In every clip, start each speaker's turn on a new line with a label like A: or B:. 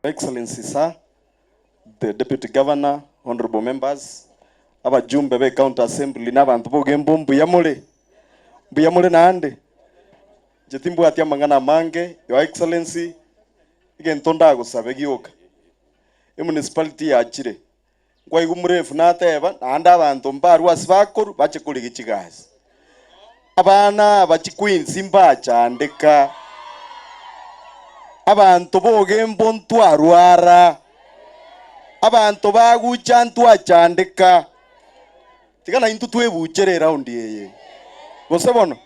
A: Excellency, sir, the Deputy Governor, honorable members, abajumbe be County Assembly n'abantu bogembo mbuyamule nande jetimbu atia mangana mange, Your Excellency, igentonda gusabe gioka municipality ya Chire kwa igumurefu nateba nanda abantu mbaru asibakuru bache kuri gichigazi abana bachi Queens mbachandika abantu bogembo ntwarwara abantu bagucha ntwachandika tigana intu twebuchere round yeye bose bono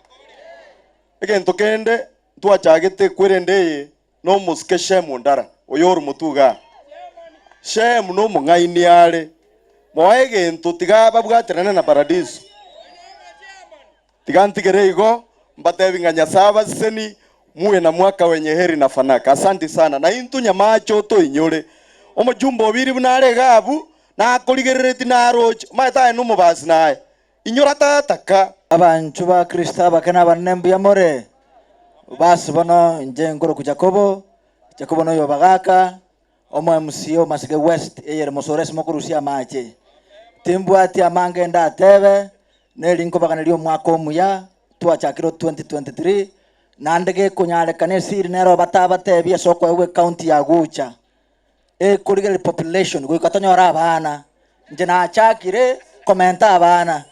A: egento kende ntwachagete kwerendeye no muske shemu ndara oyoru mutuga shemu no mungaini yale moegento tigaba bwaterana na paradiso tigantigere igo mbatebinganya saba seni muwe na mwaka wenye heri na fanaka. Asante sana na intu nyamacho to inyore omujumbo biri bunare gabu na koligereti na roch mata enu mubasi naye inyora tataka
B: abantu ba Kristo bakana banembu ya more basi bono nje ngoro ku Jacobo no yo Bagaka omo MCO Masige West eyere mosores mokurusia mache timbu ati Abange nda tebe nelinko bakana lyo mwaka omuya twachakiro 2023 nandege kunyale kanesiri nero bataba bia soko ewe county ya Gucha kuligere Epopulation Goika Tonyore Abana nje na achakire komenta Abana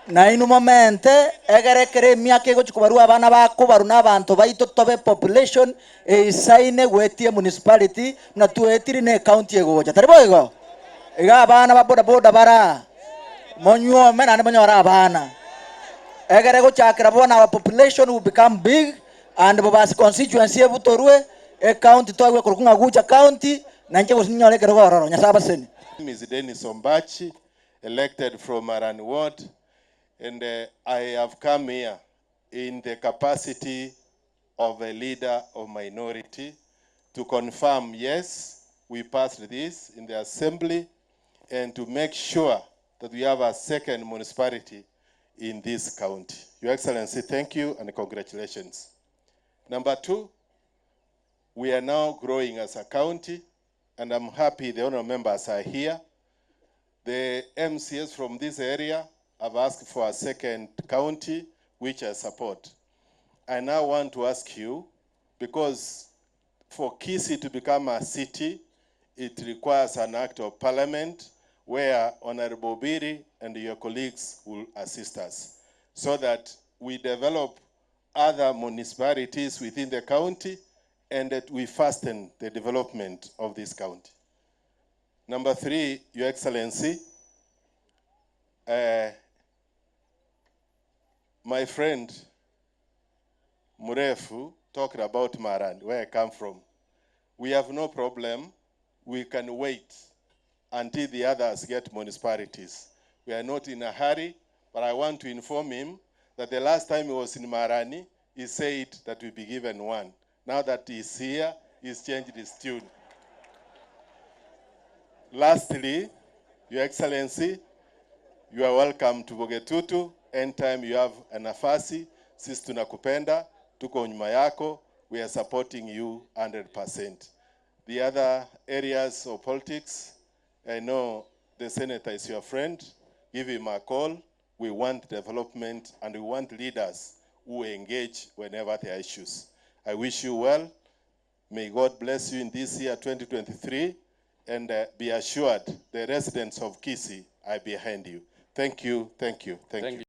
B: na inu momente egerekere miaka ego chikubaru abana bakubaru n'abantu baito tobe Epopulation Eisane wetie municipality na tuetiri ne county egoja taribo ego ega abana baboda boda bara monyo mena ne Tonyore Abana egere go chakira bona our population will become big and bobas constituency ebutorwe e county towe kurukunga Gucha county na nje gosinyole kero gororo nyasaba seni
C: is Dennis Ombachi, elected from Marani Ward, and I have come here in the capacity of a leader of minority to confirm, yes, we passed this in the assembly and to make sure that we have a second municipality in this county. Your Excellency, thank you and congratulations. Number two, we are now growing as a county, and I'm happy the honorable members are here. The MCS from this area have asked for a second county, which I support. I now want to ask you, because for Kisii to become a city, it requires an act of parliament where Honorable Biri and your colleagues will assist us so that we develop other municipalities within the county and that we fasten the development of this county. Number three, Your Excellency, my friend Murefu talked about Marand, where I come from. We have no problem. We can wait until the others get municipalities. We are not in a hurry, but I want to inform him that the last time he was in Marani, he said that we'll be given one. Now that he's here, he's changed his tune. Lastly, Your Excellency, you are welcome to Bogetutu. Anytime you have a nafasi, sisi tunakupenda, tuko nyuma yako, we are supporting you 100%. The other areas of politics, I know the senator is your friend. Give him a call. We want development and we want leaders who engage whenever there are issues. I wish you well. May God bless you in this year 2023 and be assured the residents of Kisii are behind you. Thank you, thank you, thank you.